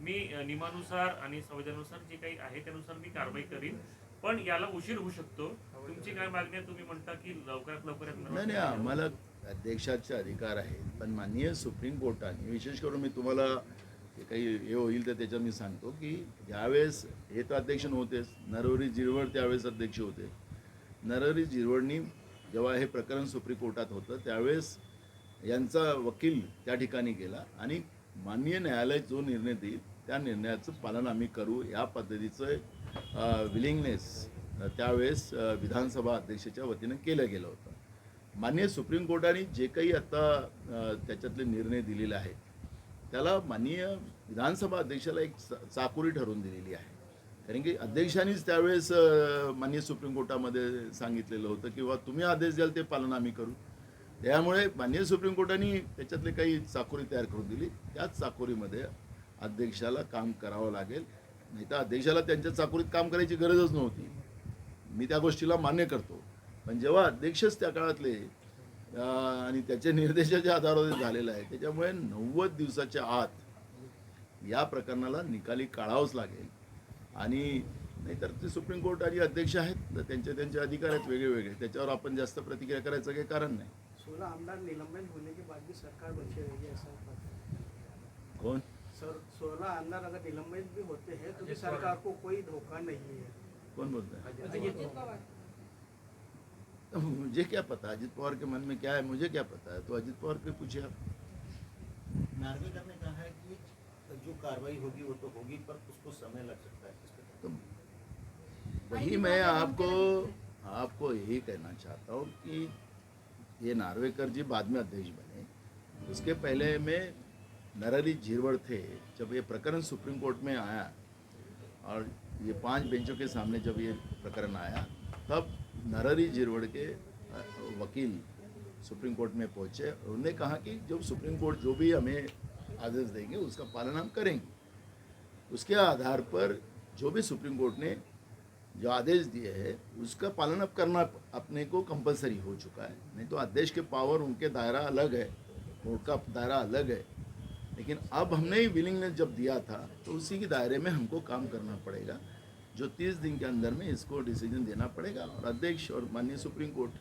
मी नियमानुसार आणि संविधानानुसार जे काही आहे त्यानुसार मी कारवाई करीन, पण याला उशीर होऊ शकतो. तुमची काय मागणी आहे? तुम्ही म्हणता की लवकरात लवकर या नाही संदर्भात नाही, निर्णय घ्यावा. आम्हाला अध्यक्षाचे अधिकार आहेत, पण माननीय सुप्रीम कोर्टाने विशेष करून मी तुम्हाला जे काही हे होईल तर त्याच्यात मी सांगतो की ज्यावेळेस हे तर अध्यक्ष नव्हतेच, नरहरी झिरवळ त्यावेळेस अध्यक्ष होते. नरहरी झिरवळनी जेव्हा हे प्रकरण सुप्रीम कोर्टात होतं त्यावेळेस यांचा वकील त्या ठिकाणी गेला आणि माननीय न्यायालय जो निर्णय देईल त्या निर्णयाचं पालन आम्ही करू या पद्धतीचं विलिंगनेस त्यावेळेस विधानसभा अध्यक्षाच्या वतीनं केलं गेलं होतं. माननीय सुप्रीम कोर्टाने जे काही आता त्याच्यातले निर्णय दिलेले आहेत त्याला माननीय विधानसभा अध्यक्षाला एक चाकोरी ठरवून दिलेली आहे. कारण की अध्यक्षांनीच त्यावेळेस माननीय सुप्रीम कोर्टामध्ये सांगितलेलं होतं की बा तुम्ही आदेश द्याल ते पालन आम्ही करू. त्यामुळे माननीय सुप्रीम कोर्टाने त्याच्यातले काही चाकोरी तयार करून दिली. त्याच चाकोरीमध्ये अध्यक्षाला काम करावं लागेल, नाही तर अध्यक्षाला त्यांच्या चाकोरीत काम करायची गरजच नव्हती. मी त्या गोष्टीला मान्य करतो. पण जेव्हा अध्यक्षच त्या काळातले आणि त्याच्या निर्देशाच्या आधारावर झालेलं आहे त्याच्यामुळे 90 दिवसाच्या आत या प्रकरणाला निकाली काढावंच लागेल. आणि नाहीतर ते सुप्रीम कोर्ट आणि अध्यक्ष आहेत तर त्यांचे अधिकार आहेत वेगळे वेगळे, त्याच्यावर आपण जास्त प्रतिक्रिया करायचं काही कारण नाही. 16 आमदार निलंबित होने के बाद भी सरकार बची रहेगी ऐसा कौन? सर 16 आमदार अगर निलंबित भी होते हैं तो भी सरकार को कोई धोखा नहीं है. कौन बोलता है? अजित पवार. तो मुझे क्या पता अजित पवार के मन में क्या है, मुझे क्या पता है? तो अजित पवार को पूछिए आप. नार्वेकर ने कहा है कि जो कार्रवाई होगी वो तो होगी पर उसको समय लग सकता है. तो वही मैं आपको यही कहना चाहता हूँ कि ये नार्वेकर जी बाद में अध्यक्ष बने, उसके पहले में नरहरी झिरवळ थे. जब ये प्रकरण सुप्रीम कोर्ट में आया और ये 5 बेंचों के सामने जब ये प्रकरण आया तब नरहरी झिरवळ के वकील सुप्रीम कोर्ट में पहुंचे. उन्होंने कहा कि जब सुप्रीम कोर्ट जो भी हमें आदेश देंगे उसका पालन हम करेंगे. उसके आधार पर जो भी सुप्रीम कोर्ट ने जो आदेश दिए हैं उसका पालन अब करना अपने को कंपलसरी हो चुका है. नहीं तो अध्यक्ष के पावर उनके दायरा अलग है, कोर्ट का दायरा अलग है. लेकिन अब हमने ही विलिंगनेस जब दिया था तो उसी के दायरे में हमको काम करना पड़ेगा, जो 30 दिन के अंदर में इसको डिसीजन देना पड़ेगा. और अध्यक्ष और माननीय सुप्रीम कोर्ट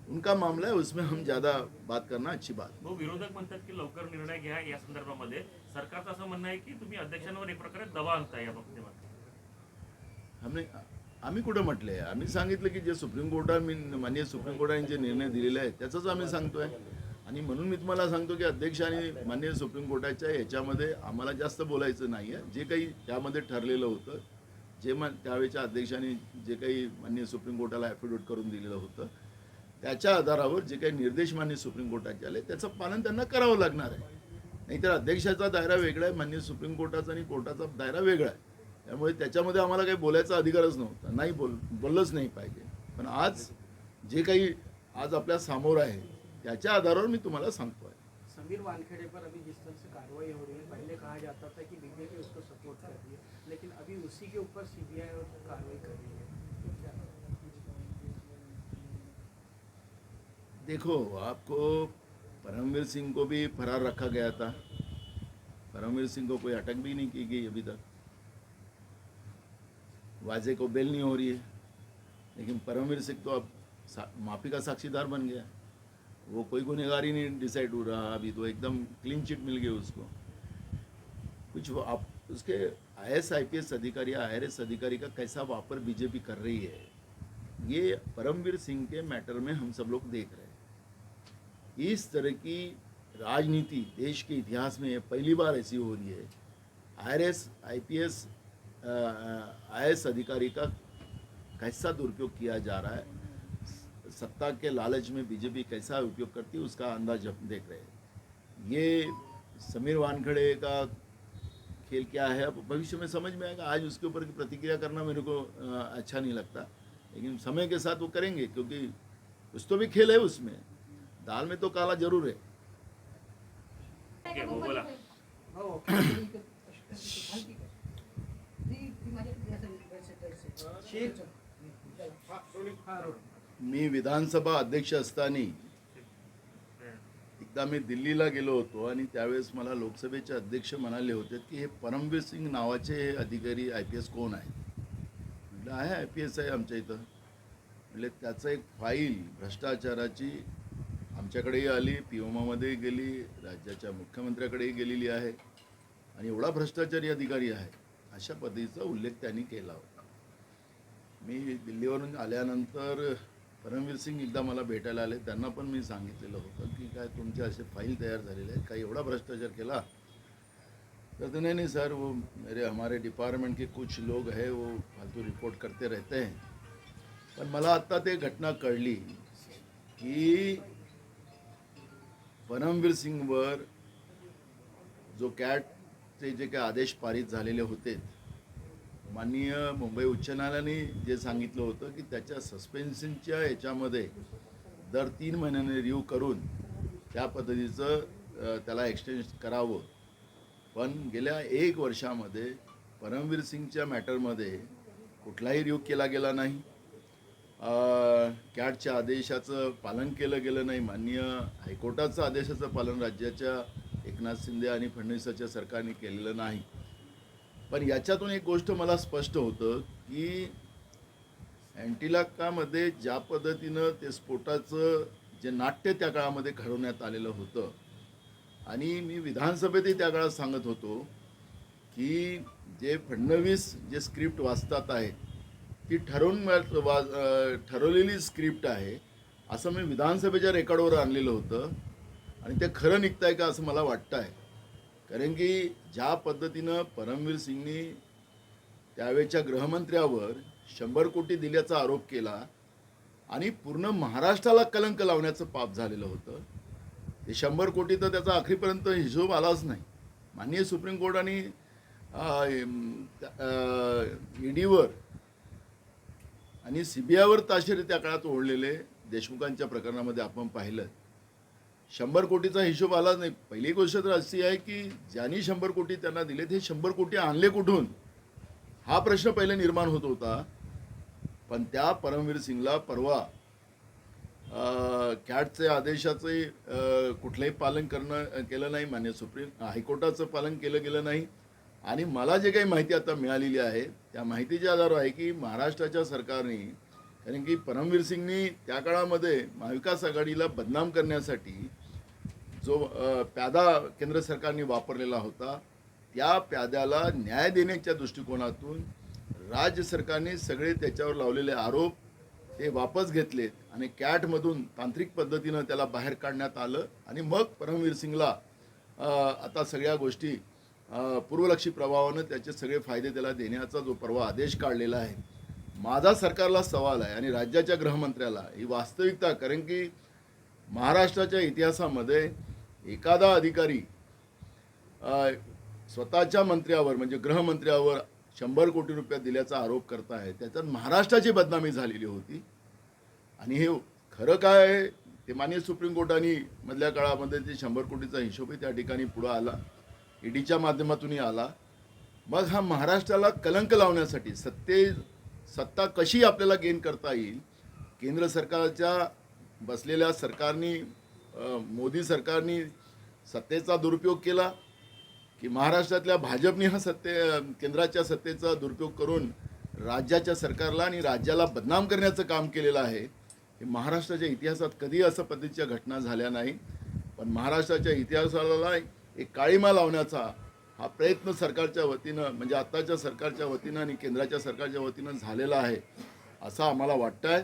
उनका मामला है, उसमें हम ज़्यादा बात करना अच्छी बात. भाऊ, विरोधक म्हणतात की लवकर निर्णय घ्या या संदर्भामध्ये. सरकारचं असं म्हणणं आहे की तुम्ही अध्यक्षांवर एक प्रकारे दबाव आणताय या बाबतीमध्ये. आम्ही कुठं म्हटलं आहे? आम्ही सांगितलं की जे सुप्रीम कोर्टाने माननीय सुप्रीम कोर्टाने जे निर्णय दिलेले आहेत त्याचंच आम्ही सांगतो आहे. आणि म्हणून मी तुम्हाला सांगतो की अध्यक्ष आणि माननीय सुप्रीम कोर्टाच्या ह्याच्यामध्ये आम्हाला जास्त बोलायचं नाही आहे. जे काही त्यामध्ये ठरलेलं होतं, जे त्यावेळेच्या अध्यक्षांनी जे काही माननीय सुप्रीम कोर्टाला ॲफिडेविट करून दिलेलं होतं त्याच्या आधारावर जे काही निर्देश माननीय सुप्रीम कोर्टाचे आले त्याचं पालन त्यांना करावं लागणार आहे. नाहीतर अध्यक्षाचा दायरा वेगळा आहे, माननीय सुप्रीम कोर्टाचा आणि कोर्टाचा दायरा वेगळा आहे. त्यामुळे त्याच्यामध्ये आम्हाला काही बोलायचा अधिकारच नव्हता, नाही बोललंच नाही पाहिजे. पण आज जे काही आज आपल्या समोर आहे त्याच्या आधारावर मी तुम्हाला सांगतो आहे. समीर वानखेड़े पर अभी जिस तरह से कार्रवाई हो रही है, पहले कहा जाता था कि बीजेपी उसको सपोर्ट कर रही है, लेकिन अभी उसी के ऊपर सीबीआई कार्रवाई कर रही है. देखो, आपको परमवीर सिंह को भी फरार रखा गया था. परमवीर सिंह को कोई अटक भी नहीं की गई अभी तक. वाजे को बेल नहीं हो रही है, लेकिन परमवीर सिंह तो अब माफी का साक्षीदार बन गया. वो कोई गुनहगारी नहीं डिसाइड हो रहा. अभी तो एकदम क्लीन चिट मिल गई उसको. कुछ आप उसके IAS IPS अधिकारी या IRS अधिकारी का कैसा वापर बीजेपी कर रही है ये परमवीर सिंह के मैटर में हम सब लोग देख रहे हैं. इस तरह की राजनीति देश के इतिहास में पहली बार ऐसी हो रही है. IRS IPS IAS अधिकारी का कैसा दुरुपयोग किया जा रहा है, सत्ता के लालच में बीजेपी कैसा उपयोग करती है उसका अंदाज हम देख रहे हैं. ये समीर वानखेड़े का खेल क्या है अब भविष्य में समझ में आएगा. आज उसके ऊपर की प्रतिक्रिया करना मेरे को अच्छा नहीं लगता, लेकिन समय के साथ वो करेंगे क्योंकि कुछ तो भी खेल है उसमें. दाल में तो काला जरूर है. ठीक आहे भाऊ, बोला. हो. मी विधानसभा अध्यक्ष असताना एकदा मी दिल्लीला गेलो होतो आणि त्यावेळेस मला लोकसभेचे अध्यक्ष म्हणाले होते की हे परमवीर सिंग नावाचे अधिकारी IPS कोण आहेत. म्हटलं आहे IPS आहे आमच्या इथं. म्हणजे त्याचं एक फाईल भ्रष्टाचाराची आमच्याकडेही आली, पिओमामध्येही गेली, राज्याच्या मुख्यमंत्र्याकडेही गेलेली आहे आणि एवढा भ्रष्टाचारी अधिकारी आहे अशा पद्धतीचा उल्लेख त्यांनी केला होता. मी दिल्लीवरून आल्यानंतर परमवीर सिंग एकदा मला भेटायला आले. त्यांना पण मी सांगितलेलं होतं की काय तुमचे असे फाईल तयार झालेले आहेत, काही एवढा भ्रष्टाचार केला. तर ते नहीं सर, वो मेरे हमारे डिपार्टमेंट के कुछ लोग हैं वो फालतू रिपोर्ट करते रहते हैं. पण मला आत्ता ते घटना कळली की परमवीर सिंगवर जो कॅटचे जे काही आदेश पारित झालेले होते, माननीय मुंबई उच्च न्यायालयाने जे सांगितलं होतं की त्याच्या सस्पेन्शनच्या याच्यामध्ये दर 3 महिन्याने रिव्ह्यू करून त्या पद्धतीचं त्याला एक्सटेंड करावं. पण गेल्या 1 वर्षामध्ये परमवीर सिंगच्या मॅटरमध्ये कुठलाही रिव्ह्यू केला गेला नाही. कॅटच्या आदेशाचं पालन केलं गेलं नाही. माननीय हायकोर्टाचं आदेशाचं पालन राज्याच्या एकनाथ शिंदे आणि फडणवीसाच्या सरकारने केलेलं नाही. पण याच्यातून एक गोष्ट मला स्पष्ट होतं की अँटिलाकामध्ये ज्या पद्धतीनं ते स्फोटाचं जे नाट्य त्या काळामध्ये घडवण्यात आलेलं होतं आणि मी विधानसभेतही त्या काळात सांगत होतो की जे फडणवीस जे स्क्रिप्ट वाचतात आहे ती ठरवलेली स्क्रिप्ट आहे असं मी विधानसभेच्या रेकॉर्डवर आणलेलं होतं आणि ते खरं निघतं आहे का असं मला वाटतं आहे. कारण की ज्या पद्धतीनं परमवीर सिंगनी त्यावेळच्या गृहमंत्र्यावर 100 कोटी दिल्याचा आरोप केला आणि पूर्ण महाराष्ट्राला कलंक लावण्याचं पाप झालेलं होतं. ते 100 कोटी तर त्याचा अखेरपर्यंत हिशोब आलाच नाही. माननीय सुप्रीम कोर्टाने EDवर आणि CBIवर ताशेरे त्या काळात ओढलेले देशमुखांच्या प्रकरणामध्ये आपण पाहिलं. 100 कोटीचा हिशोब आलाच नाही. पहिली गोष्ट तर अशी आहे की ज्यांनी 100 कोटी त्यांना दिले ते 100 कोटी आणले कुठून हा प्रश्न पहिले निर्माण होत होता. पण त्या परमवीर सिंगला परवा कॅटचे आदेशाचंही कुठलंही पालन केलं नाही. मान्य सुप्रीम हायकोर्टाचं पालन केलं गेलं नाही. आणि मला जे काही माहिती आता मिळालेली आहे त्या माहितीच्या आधारावर आहे की महाराष्ट्राच्या सरकारने, कारण की परमवीर सिंगनी त्या काळामध्ये महाविकास आघाडीला बदनाम करण्यासाठी जो प्यादा केंद्र सरकारने वापरलेला होता त्या प्याद्याला न्याय देण्याच्या दृष्टिकोनातून राज्य सरकारने सगळे त्याच्यावर लावलेले आरोप ते वापस घेतलेत आणि कॅटमधून तांत्रिक पद्धतीनं त्याला बाहेर काढण्यात आलं आणि मग परमवीर सिंगला आता सगळ्या गोष्टी पूर्वलक्षी प्रभावानं त्याचे सगळे फायदे त्याला देण्याचा जो परवा आदेश काढलेला आहे. माझा सरकारला सवाल आहे आणि राज्याच्या गृहमंत्र्याला ही वास्तविकता, कारण की महाराष्ट्राच्या इतिहासामध्ये एखादा अधिकारी स्वतःच्या मंत्र्यावर म्हणजे गृहमंत्र्यावर 100 कोटी रुपये दिल्याचा आरोप करत आहे. त्याच्यात महाराष्ट्राची बदनामी झालेली होती. आणि हे खरं काय आहे ते माननीय सुप्रीम कोर्टाने मधल्या काळामध्ये ते 100 कोटीचा हिशोबही त्या ठिकाणी पुढं आला, EDच्या माध्यमातूनही आला. मग हा महाराष्ट्राला कलंक लावण्यासाठी सत्ता कशी आपल्याला गेन करता येईल, केंद्र सरकारच्या बसलेल्या सरकारनी मोदी सरकारनी सत्तेचा दुरुपयोग केला की महाराष्ट्रातल्या भाजपने हा केंद्राच्या सत्तेचा दुरुपयोग करून राज्याच्या सरकारला आणि राज्याला बदनाम करण्याचं काम केलेलं आहे. हे महाराष्ट्राच्या इतिहासात कधी असं पद्धतीच्या घटना झाल्या नाही. पण महाराष्ट्राच्या इतिहासाला एक काळीमा लावण्याचा हा प्रयत्न सरकारच्या वतीनं म्हणजे आत्ताच्या सरकारच्या वतीनं आणि केंद्राच्या सरकारच्या वतीनं झालेला आहे असं आम्हाला वाटतं आहे.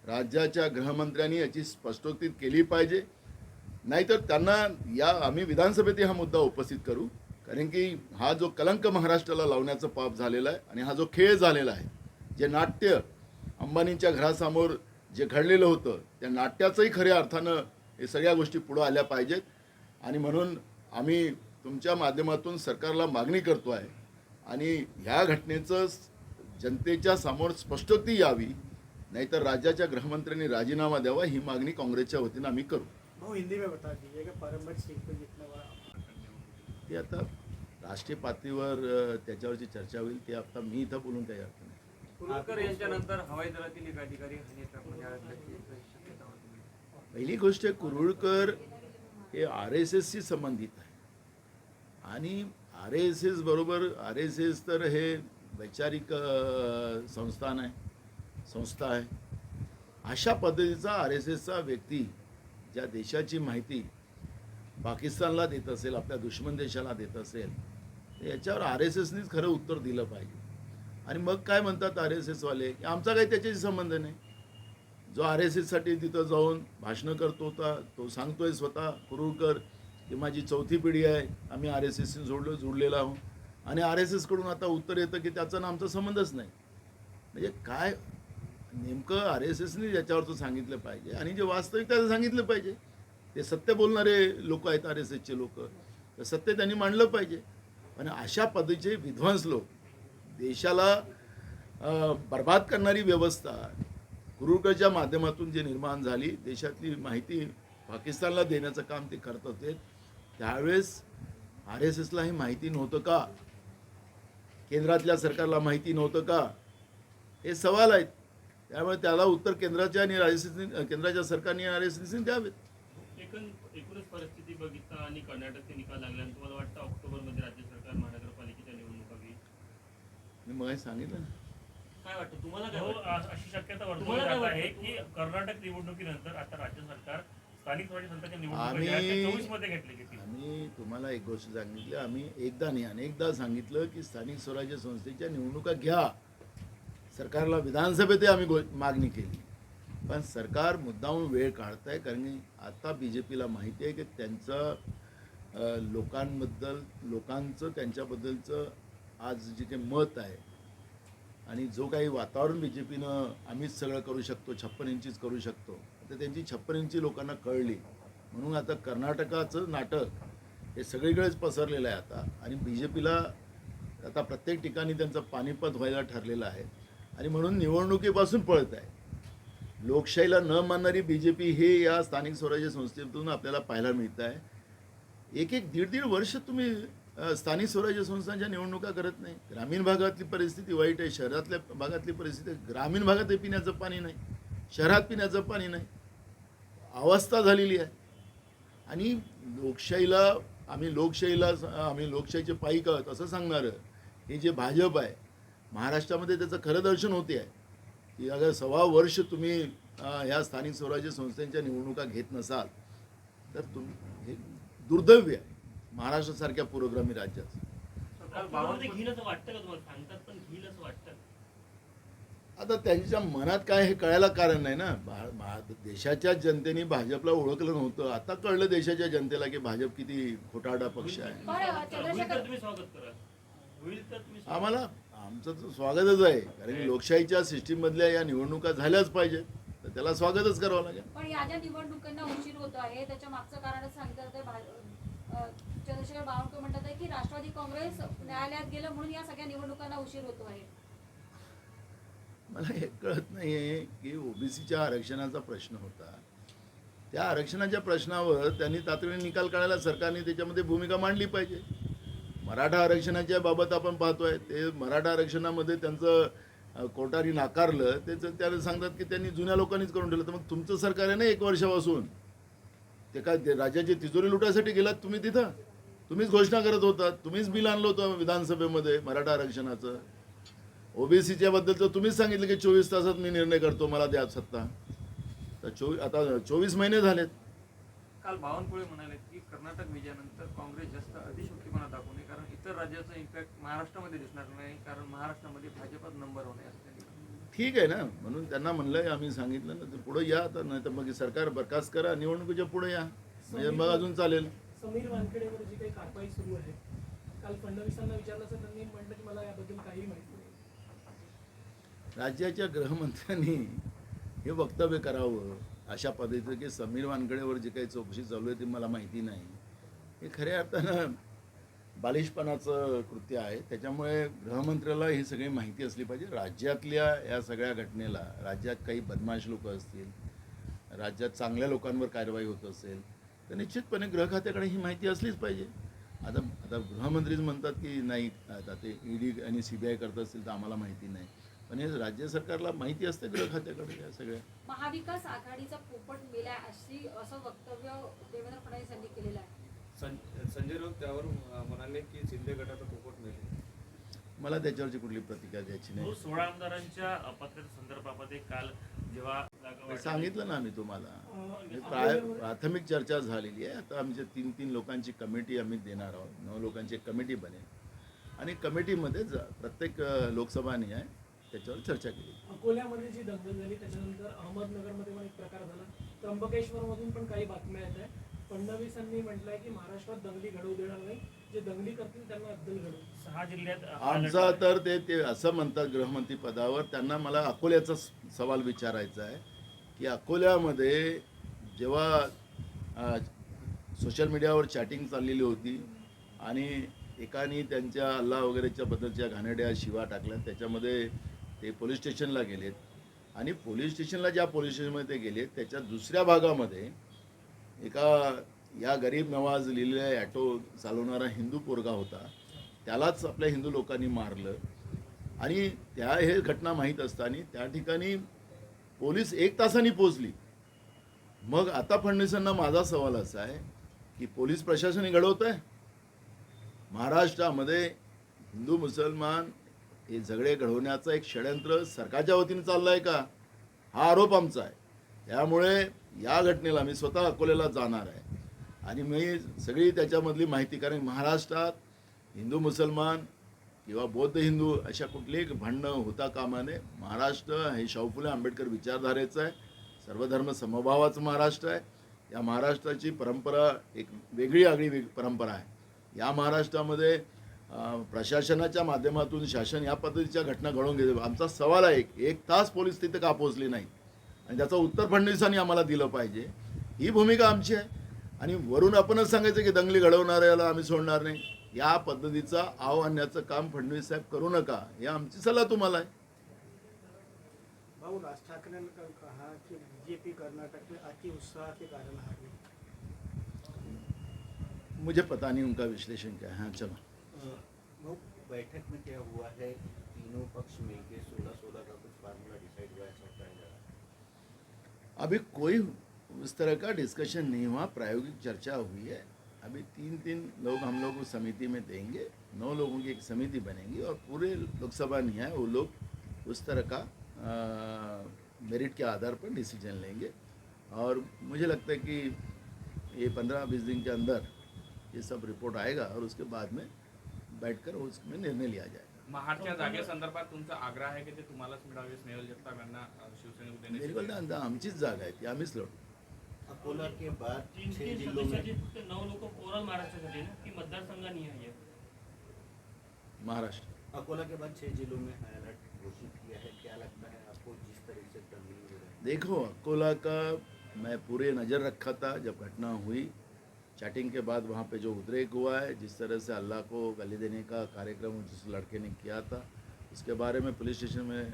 राज्याच्या गृहमंत्र्यांनी याची स्पष्टोक्ती केली पाहिजे. नाहीतर त्यांना आम्ही विधानसभेत हा मुद्दा उपस्थित करू. कारण की हा जो कलंक महाराष्ट्राला लावण्याचं पाप झालेला आहे आणि हा जो खेळ झालेला आहे, जे नाट्य अंबानींच्या घरासमोर जे घडलेलं होतं त्या नाट्याचंही खऱ्या अर्थानं हे सगळ्या गोष्टी पुढं आल्या पाहिजेत. आणि म्हणून आम्ही तुमच्या माध्यमातून सरकारला मागणी करतो आहे आणि ह्या घटनेचं जनतेच्या समोर स्पष्टोक्ती यावी, नाहीतर राज्याच्या गृहमंत्र्यांनी राजीनामा द्यावा ही मागणी काँग्रेसच्या वतीनं आम्ही करू. हिंदी में बता दीजिए कि परमवीर सिंह को जितना बड़ा ते आता राष्ट्रीय पातळीवर त्याच्यावरची चर्चा होईल. ते आता मी इथं बोलून काही अर्थ नाही. कुरुळकर यांच्यानंतर हवाई दलातील एक अधिकारी हानी म्हणजे अडकल्याची शक्यता होती. पहिली गोष्ट कुरुळकर हे आर एस एसशी संबंधित आहे आणि आर एस एस बरोबर आर एस एस तर हे वैचारिक संस्था आहे. अशा पद्धतीचा आर एस एसचा व्यक्ती ज्या देशाची माहिती पाकिस्तानला देत असेल, आपल्या दुश्मन देशाला देत असेल, तर याच्यावर आर एस एसनीच खरं उत्तर दिलं पाहिजे. आणि मग काय म्हणतात आर एस एसवाले की आमचा काही त्याच्याशी संबंध नाही. जो आर एस एससाठी तिथं जाऊन भाषणं करतो होता तो सांगतोय स्वतः कुरुळकर की माझी 4थी पिढी आहे, आम्ही आर एस एसशी जुडलेलो आहोत. आणि आर एस एसकडून आता उत्तर येतं की त्याचा ना आमचा संबंधच नाही. म्हणजे काय नेमकं आर एस एसनी याच्यावरचं सांगितलं पाहिजे आणि जे वास्तविक त्याचं सांगितलं पाहिजे. ते सत्य बोलणारे लोक आहेत आर एस एसचे लोक, तर सत्य त्यांनी मांडलं पाहिजे. आणि अशा पद्धतीचे विध्वंस लोक देशाला बर्बाद करणारी व्यवस्था कुरुळकरच्या माध्यमातून जे निर्माण झाली, देशातली माहिती पाकिस्तानला देण्याचं काम ते करत होते, त्यावेळेस आर एस एसला हे माहिती नव्हतं का? केंद्रातल्या सरकारला माहिती नव्हतं का? हे सवाल आहेत. त्यामुळे त्याला उत्तर केंद्राच्या आणि केंद्राच्या सरकारने आर एस एसने द्यावेत. एकूणच परिस्थिती बघितता आणि कर्नाटकचे निकाल लागल्यानंतर तुम्हाला वाटतं ऑक्टोबरमध्ये राज्य सरकार महानगरपालिकेच्या निवडणुका घेईल? मी मग सांगितलं ना. काय वाटतं तुम्हाला? काय हो, वाटतं? अशी शक्यता वर्तवली तुम्हाला काय जात आहे वाटतं? की कर्नाटक निवडणुकीनंतर आता राज्य सरकार स्थानिक स्वराज्य संस्थांच्या आम्ही- निवडणुका 24 मध्ये घेतली गेली. आम्ही तुम्हाला एक गोष्ट सांगितली, आम्ही एकदा नाही अनेकदा सांगितलं की स्थानिक स्वराज्य संस्थेच्या निवडणुका घ्या. सरकारला विधानसभेतही आम्ही मागणी केली, पण सरकार मुद्दामून वेळ काढत आहे. कारण की आता बी जे पीला माहिती आहे की त्यांचं लोकांचं त्यांच्याबद्दलचं आज जे काही मत आहे आणि जो काही वातावरण बी जे पीनं आम्हीच सगळं करू शकतो, 56 इंचीच करू शकतो, तर त्यांची 56 इंची लोकांना कळली. म्हणून आता कर्नाटकाचं नाटक हे सगळीकडेच पसरलेलं आहे आता. आणि बी जे पीला आता प्रत्येक ठिकाणी त्यांचं पानिपत व्हायला ठरलेलं आहे आणि म्हणून निवडणुकीपासून पळत आहे. लोकशाहीला न मानणारी बी जे पी हे या स्थानिक स्वराज्य संस्थेतून आपल्याला पाहायला मिळतं आहे. एक दीड वर्ष तुम्ही स्थानिक स्वराज्य संस्थांच्या निवडणुका करत नाही. ग्रामीण भागातली परिस्थिती वाईट आहे, शहरातल्या भागातली परिस्थिती, ग्रामीण भागात पिण्याचं पाणी नाही, शहरात पिण्याचं पाणी नाही, अवस्था झालेली आहे. आणि आम्ही लोकशाहीचे पाईक आहोत असं सांगणारं हे जे भाजप आहे महाराष्ट्रामध्ये, त्याचं खरं दर्शन होते आहे की अगर 1.25 वर्ष तुम्ही ह्या स्थानिक स्वराज्य संस्थांच्या निवडणुका घेत नसाल तर हे दुर्दैव्य आहे महाराष्ट्रासारख्या पुरोगामी राज्याचं. सरकार ऑक्टोबरमध्ये घेईल असं वाटतं का तुम्हाला? सांगतात पण घेईल असं वाटतं. आता त्यांच्या मनात काय हे कळायला कारण नाही ना. देशाच्या जनतेने भाजपला ओळखलं नव्हतं, आता कळलं देशाच्या जनतेला की भाजप किती खोटारडा पक्ष आहे. होईल तर तुम्ही स्वागत करा. होईल तर तुम्ही स्वागत आम्हाला आमचं तर स्वागतच आहे, कारण की लोकशाहीच्या सिस्टीममधल्या या निवडणुका झाल्याच पाहिजेत, तर त्याला स्वागतच करावं लागेल. पण या ज्या निवडणुकांना उशीर होतो आहे त्याच्या मागचं कारण सांगितलं तर चंद्रशेखर बावनकुळे म्हणतात आहे की राष्ट्रवादी काँग्रेस न्यायालयात गेलं म्हणून या सगळ्या निवडणुकांना उशीर होतो आहे. मला हे कळत नाही आहे की ओबीसीच्या आरक्षणाचा प्रश्न होता, त्या आरक्षणाच्या प्रश्नावर त्यांनी तातडीने निकाल काढायला सरकारने त्याच्यामध्ये भूमिका मांडली पाहिजे. मराठा आरक्षणाच्या बाबत आपण पाहतोय, ते मराठा आरक्षणामध्ये त्यांचं कोर्टाने नाकारलं, त्याला सांगतात की त्यांनी जुन्या लोकांनीच करून ठेवलं. तर मग तुमचं सरकार आहे ना 1 वर्षापासून, ते काय राज्याची तिजोरी लुटायसाठी गेलात तुम्ही? तिथं तुम्हीच घोषणा करत होतात, तुम्हीच बिल आणलं होतं विधानसभेमध्ये मराठा आरक्षणाचं. ओबीसीच्या बद्दलचं तुम्हीच सांगितलं की 24 तासात मी निर्णय करतो, मला द्या सत्ता. तर आता 24 महिने झालेत. काल बावनकुळे म्हणाले की कर्नाटक विजयानंतर काँग्रेस जास्त अधिशक्तीपणा दाखवू नये, कारण इतर राज्याचा इम्पॅक्ट महाराष्ट्रामध्ये दिसणार नाही, कारण महाराष्ट्रामध्ये भाजपच नंबर होणे असं त्यांनी म्हटलं. ठीक आहे ना, म्हणून त्यांना म्हणलंय, आम्ही सांगितलं ना, ते पुढे या आता, नाही तर मग सरकार बरखास्त करा, निवडणुकीच्या पुढे या, म्हणजे मग अजून चालेल. समीर वानखेडेवर जी काही कारवाई सुरू आहे, काल फडणवीसांना विचारलं असं त्यांनी म्हटलं की मला याबद्दल काही माहिती नाही. राज्याच्या गृहमंत्र्यांनी हे वक्तव्य करावं अशा पद्धतीचं की समीर वानखेडेवर जी काही चौकशी चालू आहे ती मला माहिती नाही, हे खऱ्या अर्थानं बालिशपणाचं कृत्य आहे. त्याच्यामुळे गृहमंत्र्याला ही सगळी माहिती असली पाहिजे. राज्यातल्या या सगळ्या घटनेला, राज्यात काही बदमाश लोक असतील, राज्यात चांगल्या लोकांवर कारवाई होत असेल तर निश्चितपणे गृह खात्याकडे ही माहिती असलीच पाहिजे. आता गृहमंत्रीच म्हणतात की नाही, आता ते ईडी आणि CBI करत असतील तर आम्हाला माहिती नाही. पण हे राज्य सरकारला माहिती असते गृह खात्याकडे या सगळ्या. महाविकास आघाडीचा पोपट मेला असं वक्तव्य देवेंद्र फडणवीस यांनी केलेलं आहे. संजय राऊत त्यावर म्हणाले की शिंदे गटाचा पोपट मिळेल. मला त्याच्यावरची कुठली प्रतिक्रिया द्यायची नाही. 16 आमदारांच्या पत्राच्या संदर्भामध्ये काल जेव्हा जागा वाटप- सांगितलं ना आम्ही तुम्हाला, प्राथमिक चर्चा झालेली आहे. आता आमच्या 3 लोकांची कमिटी आम्ही देणार आहोत. 9 लोकांची एक कमिटी बनेल आणि कमिटीमध्ये प्रत्येक लोकसभा न्याय त्याच्यावर चर्चा केली. अकोल्यामध्ये जी दंगल झाली त्याच्यानंतर अहमदनगरमध्ये पण एक प्रकार झाला. त्र्यंबकेश्वरमधून पण काही बातम्या येत आहे. फडणवीसांनी म्हटलंय की महाराष्ट्रात दंगली घडवू देणार नाही, जे दंगली करतील त्यांना अद्दल घडवू. 6 जिल्ह्यात आमचा तर ते असं म्हणतात गृहमंत्री पदावर, त्यांना मला अकोल्याचा सवाल विचारायचा आहे की अकोल्यामध्ये जेव्हा सोशल मीडियावर चॅटिंग चाललेली होती आणि एकाने त्यांच्या अल्ला वगैरेच्या बद्दलच्या घाणेरड्या शिवा टाकल्या, त्याच्यामध्ये ते पोलीस स्टेशनला गेलेत आणि पोलीस स्टेशनला ज्या पोलीस स्टेशनमध्ये ते गेलेत त्याच्या दुसऱ्या भागामध्ये एका या गरीब नवाज लिहिलेल्या ॲटो चालवणारा हिंदू पोरगा होता, त्यालाच आपल्या हिंदू लोकांनी मारलं आणि हे घटना माहीत असताना त्या ठिकाणी पोलीस 1 तासाने पोचली. मग आता फडणवीसांना माझा सवाल असा आहे की पोलीस प्रशासन घडवत आहे महाराष्ट्रामध्ये हिंदू मुसलमान हे झगडे घडवण्याचं एक षडयंत्र सरकारच्या वतीने चाललं आहे का, हा आरोप आमचा आहे. त्यामुळे या घटनेला मी स्वतः अकोल्याला जाणार आहे आणि मी सगळी त्याच्यामधली माहिती, कारण महाराष्ट्रात हिंदू मुसलमान किंवा बौद्ध हिंदू अशा कुठलीही भांडणं होता कामा नये. महाराष्ट्र हे शाहू फुले आंबेडकर विचारधारेचं आहे, सर्वधर्म समभावाचं महाराष्ट्र आहे. या महाराष्ट्राची परंपरा एक वेगळी आगळी परंपरा आहे. या महाराष्ट्रामध्ये प्रशासनाच्या माध्यमातून शासन या पद्धतीच्या घटना घडवून घेते. आमचा सवाल आहे 1 तास पोलीस तिथे का पोहोचले नाही आणि त्याचं उत्तर फडणवीसांनी आम्हाला दिलं पाहिजे. ही भूमिका आमची आहे आणि वरून आपणच सांगायचं की दंगली घडवणाऱ्याला आम्ही सोडणार नाही. या पद्धतीचा आव आणण्याचं काम फडणवीस साहेब करू नका, हे आमची सल्ला तुम्हाला आहे. भाऊ, राज ठाकरे ने कल कहा कि बीजेपी कर्नाटक में अति उत्साह के कारण हारी. मुझे पता नहीं उनका विश्लेषण क्या है. हाँ चलो. वो बैठक में क्या हुआ है, तीनों पक्ष मिलके 16-16 का कुछ फार्मूला डिसाइड हुआ है, ऐसा बताया जा रहा है. अभी कोई उस तरह का डिस्कशन नहीं हुआ, प्रायोगिक चर्चा हुई है. अभी 3 लोग हम लोग उस समिति में देंगे, 9 लोगों की एक समिति बनेगी और पूरे लोकसभा न्याय वो लोग उस तरह का मेरिट के आधार पर डिसीजन लेंगे. और मुझे लगता है कि ये 15-20 दिन के अंदर ये सब रिपोर्ट आएगा और उसके बाद में बैठकर उसमें निर्णय लिया जाएगा. महाडच्या जागेसंदर्भात तुमचा आग्रह आहे की ते तुम्हालाच मिळावे, स्नेहल जगताप यांना शिवसेनेत मेरे को देण्याची. लगता है आमचीच जागा आहे ती, आम्हीच लढू. अकोला के बाद 6 तीन जिलों में सदस्याचे फक्त 9 लोक ओव्हरऑल महाराष्ट्रासाठी ना की मतदारसंघानिहाय आहे. महाराष्ट्र अकोला के बाद 6 जिलों में हाई अलर्ट घोषित किया है. क्या लगता है आपको, जिस तरह से दंगल हो रहे हैं? देखो, अकोला का मैं पूरे नज़र रखा था जब घटना हुई. चैटिंग के बाद वहाँ पे जो उद्रेक हुआ है, जिस तरह से अल्लाह को गाली देने का कार्यक्रम जिस लड़के ने किया था, उसके बारे में पुलिस स्टेशन में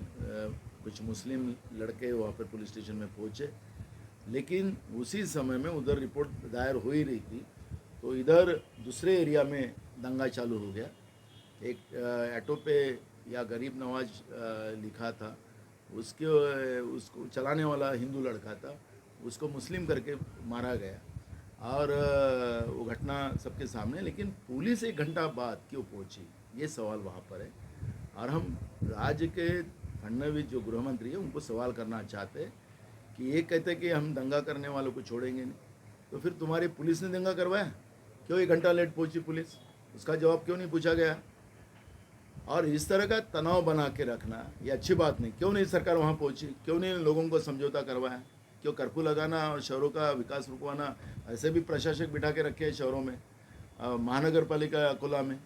कुछ मुस्लिम लड़के वहाँ पर पुलिस स्टेशन में पहुँचे. लेकिन उसी समय में उधर रिपोर्ट दायर हो ही रही थी तो इधर दूसरे एरिया में दंगा चालू हो गया. एक ऑटो पे या गरीब नवाज लिखा था, उसको चलाने वाला हिंदू लड़का था, उसको मुस्लिम करके मारा गया और वो घटना सबके सामने. लेकिन पुलिस 1 घंटा बाद क्यों पहुंची, ये सवाल वहाँ पर है. और हम राज्य के फडणवीस जो गृहमंत्री है उनको सवाल करना चाहते हैं कि ये कहते हैं कि हम दंगा करने वालों को छोड़ेंगे नहीं, तो फिर तुम्हारी पुलिस ने दंगा करवाया, क्यों 1 घंटा लेट पहुंची पुलिस, उसका जवाब क्यों नहीं पूछा गया. और इस तरह का तनाव बना के रखना ये अच्छी बात नहीं. क्यों नहीं सरकार वहाँ पहुंची, क्यों नहीं लोगों को समझौता करवाया, क्यों कर्फ्यू लगाना और शहरों का विकास रुकवाना. ऐसे भी प्रशासक बिठा के रखे हैं शहरों में, महानगर पालिका अकोला में,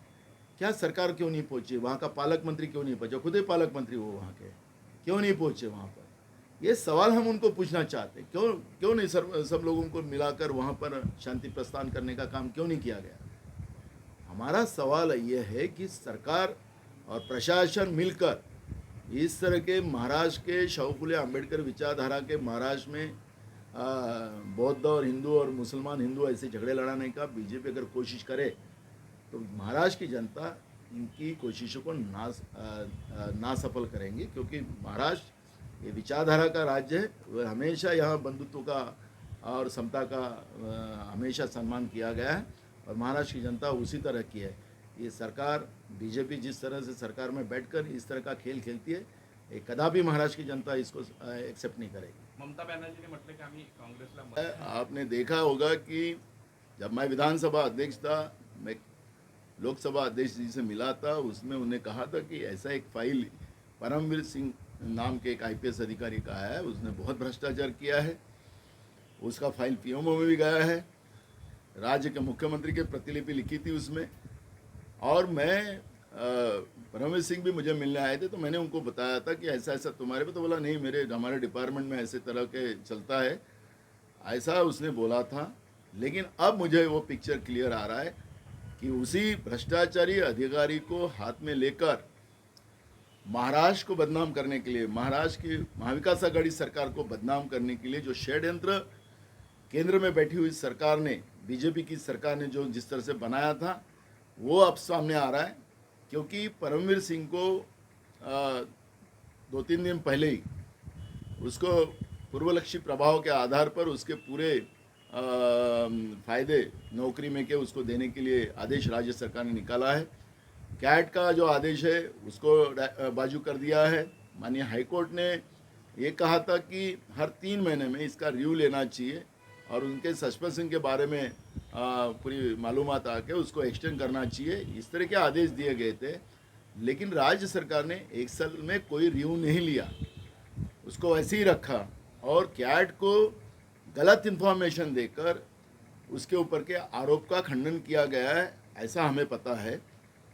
क्या सरकार क्यों नहीं पहुंची, वहाँ का पालक मंत्री क्यों नहीं पहुंचा, खुद ही पालक मंत्री वो वहाँ के, क्यों नहीं पहुंचे वहाँ पर. ये सवाल हम उनको पूछना चाहते हैं. क्यों नहीं सब लोगों को मिलाकर वहाँ पर शांति प्रस्थान करने का काम क्यों नहीं किया गया. हमारा सवाल ये है कि सरकार और प्रशासन मिलकर इस तरह के महाराष्ट्र के शाहू फुले आंबेडकर विचारधारा के महाराष्ट्र में बौद्ध और हिंदू और मुसलमान हिंदू ऐसे झगड़े लड़ाने का बीजेपी अगर कोशिश करे तो महाराष्ट्र की जनता इनकी कोशिशों को ना सफल करेंगे, क्योंकि महाराष्ट्र ये विचारधारा का राज्य है। वह हमेशा यहाँ बंधुत्व का और समता का हमेशा सम्मान किया गया है और महाराष्ट्र की जनता उसी तरह की है। ये सरकार बीजेपी जिस तरह से सरकार में बैठकर इस तरह का खेल खेलती है, ये कदापि महाराष्ट्र की जनता इसको एक्सेप्ट नहीं करेगी। ममता बॅनर्जीने म्हटलं की आम्ही काँग्रेसला मत आपने देखा होगा कि जब मैं विधानसभा अध्यक्ष था, मैं लोकसभा अध्यक्ष जी से मिला था, उसमें उन्हें कहा था कि ऐसा एक फाइल परमवीर सिंह नाम के एक आईपीएस अधिकारी का है, उसने बहुत भ्रष्टाचार किया है, उसका फाइल पीएमओ में भी गया है, राज्य के मुख्यमंत्री की प्रतिलिपि लिखी थी उसमें। और मैं परमवीर सिंह भी मुझे मिलने आए थे, तो मैंने उनको बताया था कि ऐसा ऐसा तुम्हारे पे, तो बोला नहीं मेरे हमारे डिपार्टमेंट में ऐसे तरह के चलता है, ऐसा उसने बोला था। लेकिन अब मुझे वो पिक्चर क्लियर आ रहा है कि उसी भ्रष्टाचारी अधिकारी को हाथ में लेकर महाराष्ट्र को बदनाम करने के लिए, महाराष्ट्र की महाविकास आघाड़ी सरकार को बदनाम करने के लिए जो षड्यंत्र केंद्र में बैठी हुई सरकार ने, बीजेपी की सरकार ने जो जिस तरह से बनाया था, वो अब सामने आ रहा है। क्योंकि परमवीर सिंह को 2-3 दिन पहले ही उसको पूर्वलक्षी प्रभाव के आधार पर उसके पूरे फायदे नौकरी में के उसको देने के लिए आदेश राज्य सरकार ने निकाला है। कैट का जो आदेश है उसको बाजू कर दिया है। माननीय हाईकोर्ट ने ये कहा था कि हर 3 महीने में इसका रिव्यू लेना चाहिए और उनके सस्पेंशन के बारे में पूरी मालूमात आके उसको एक्सटेंड करना चाहिए। इस तरह के आदेश दिए गए थे, लेकिन राज्य सरकार ने 1 साल में कोई रिव्यू नहीं लिया, उसको ऐसे ही रखा और कैट को गलत इन्फॉर्मेशन देकर उसके ऊपर के आरोप का खंडन किया गया है, ऐसा हमें पता है।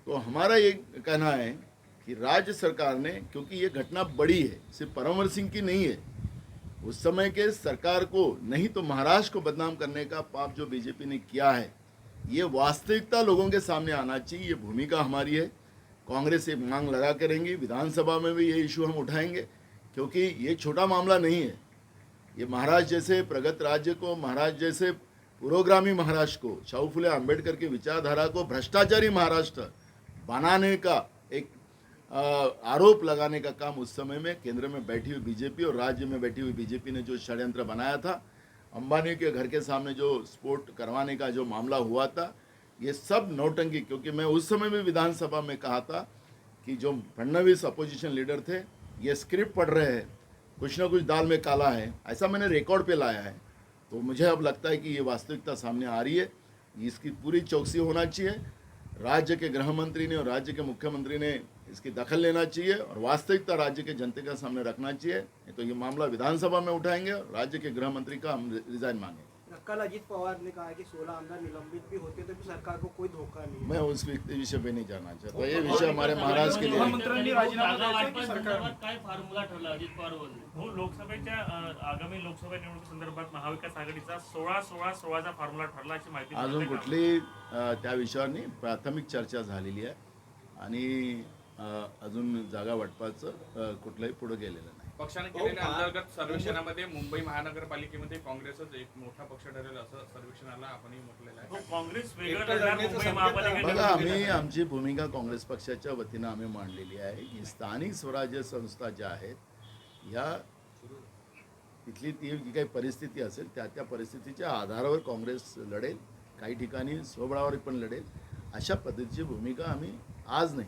तो हमारा ये कहना है कि राज्य सरकार ने, क्योंकि ये घटना बड़ी है, सिर्फ परमवीर सिंह की नहीं है, उस समय के सरकार को नहीं तो महाराष्ट्र को बदनाम करने का पाप जो बीजेपी ने किया है, ये वास्तविकता लोगों के सामने आना चाहिए। ये भूमिका हमारी है। कांग्रेस एक मांग लगा करेंगी, विधानसभा में भी ये इशू हम उठाएंगे, क्योंकि ये छोटा मामला नहीं है। ये महाराष्ट्र जैसे प्रगत राज्य को, महाराष्ट्र जैसे पुरोगामी महाराष्ट्र को, शाहू फुले आंबेडकर की विचारधारा को भ्रष्टाचारी महाराष्ट्र बनाने का एक आरोप लगाने का काम उस समय में केंद्र में बैठी हुई बीजेपी और राज्य में बैठी हुई बीजेपी ने जो षड्यंत्र बनाया था, अंबानी के घर के सामने जो स्फोट करवाने का जो मामला हुआ था, ये सब नौटंकी। क्योंकि मैं उस समय भी विधानसभा में कहा था कि जो फडणवीस अपोजिशन लीडर थे, ये स्क्रिप्ट पढ़ रहे हैं, कुछ ना कुछ दाल में काला है, ऐसा मैंने रिकॉर्ड पे लाया है। तो मुझे अब लगता है कि ये वास्तविकता सामने आ रही है, इसकी पूरी चौकसी होना चाहिए। राज्य के गृह मंत्री ने और राज्य के मुख्यमंत्री ने इसकी दखल लेना चाहिए और वास्तविकता राज्य के जनता के सामने रखना चाहिए। नहीं तो ये मामला विधानसभा में उठाएंगे और राज्य के गृह मंत्री का हम रिजाइन मांगे। कल अजित पवार ने कहा कि 16 आमदार निलंबित भी होते तो भी सरकार को कोई धोखा नहीं है। मैं उस विषय पे नहीं जाना चाहता, ये विषय हमारे महाराष्ट्र के लिए नहीं। मुख्यमंत्र्यांनी राजीनामा जागा द्यायचा की वाटपा सरकार संदर्भात काय फॉर्म्युला ठरला अजित पवार बोलले? हो, लोकसभेच्या आगामी लोकसभा निवडणुकीसंदर्भात महाविकास आघाडीचा 16-16-16चा फॉर्म्युला ठरला अशी माहिती अजून मिळते का? कुठली त्या विषयावर नाही, प्राथमिक चर्चा झालेली आहे आणि अजून जागा वाटपाचं कुठलंही पुढे गेलेलं नाही। पक्षाने केलेल्या अंतर्गत सर्वेक्षणामध्ये मुंबई महानगरपालिकेमध्ये काँग्रेसच एक मोठा पक्ष ठरेल असं सर्वेक्षणाला आपणही म्हटलेलं हो, आहे। काँग्रेस वेगळं लढणार मुंबई महापालिका बघा, आम्ही निवडणुकीत. आमची भूमिका काँग्रेस पक्षाच्या वतीनं आम्ही मांडलेली आहे की स्थानिक स्वराज्य संस्था ज्या आहेत, ह्या तिथली ती जी काही परिस्थिती असेल त्या परिस्थितीच्या आधारावर काँग्रेस लढेल, काही ठिकाणी स्वबळावर पण लढेल। अशा पद्धतीची भूमिका आम्ही आज नाही,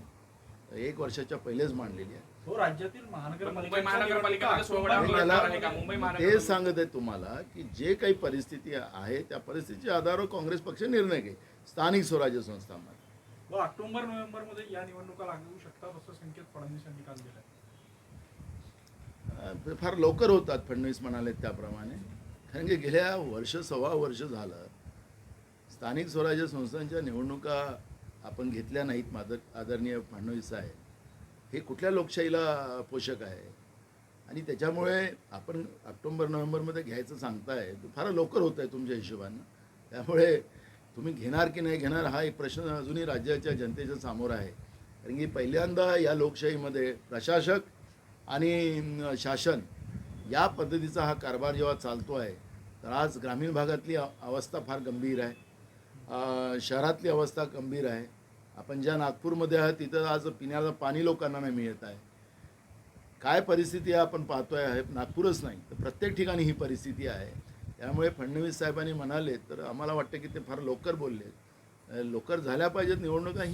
1 वर्षाच्या पहिलेच मांडलेली आहे। तो राज्यातील मुंबई महानगरपालिकेमध्ये सोहळ्यावर मी लढणार आहे का? मुंबई ते महानगरपालिका सांगत आहे तुम्हाला की जे काही परिस्थिती आहे त्या परिस्थितीच्या आधारावर काँग्रेस पक्ष निर्णय घेईल स्थानिक स्वराज्य संस्थांमध्ये। ऑक्टोबर नोव्हेंबर मध्ये या निवडणुका लागू शकतात असं संकेत फडणवीस यांनी काल दिला। फार लवकर होतात फडणवीस म्हणाले त्याप्रमाणे, कारण की गेल्या सव्वा वर्ष झालं स्थानिक स्वराज्य संस्थांच्या निवडणुका आपण घेतल्या नाहीत। आदरणीय फडणवीस साहेब हे कुठल्या लोकशाहीला पोषक आहे आणि त्याच्यामुळे आपण ऑक्टोबर नोव्हेंबरमध्ये घ्यायचं सांगताय, फार लवकर होत आहे तुमच्या हिशोबानं। त्यामुळे तुम्ही घेणार की नाही घेणार हा एक प्रश्न अजूनही राज्याच्या जनतेच्या समोर आहे। कारण की पहिल्यांदा या लोकशाहीमध्ये प्रशासक आणि शासन या पद्धतीचा हा कारभार जेव्हा चालतो आहे, तर आज ग्रामीण भागातली अवस्था फार गंभीर आहे, शहरातली अवस्था गंभीर आहे आपण ज्या नागपूरमध्ये आहात तिथं आज पिण्याचं पाणी लोकांना नाही मिळत आहे. काय परिस्थिती आहे आपण पाहतोय आहे. नागपूरच नाही तर प्रत्येक ठिकाणी ही परिस्थिती आहे. त्यामुळे फडणवीस साहेबांनी म्हणाले तर आम्हाला वाटतं की ते फार लवकर बोलले. लवकर झाल्या पाहिजेत निवडणुका. ही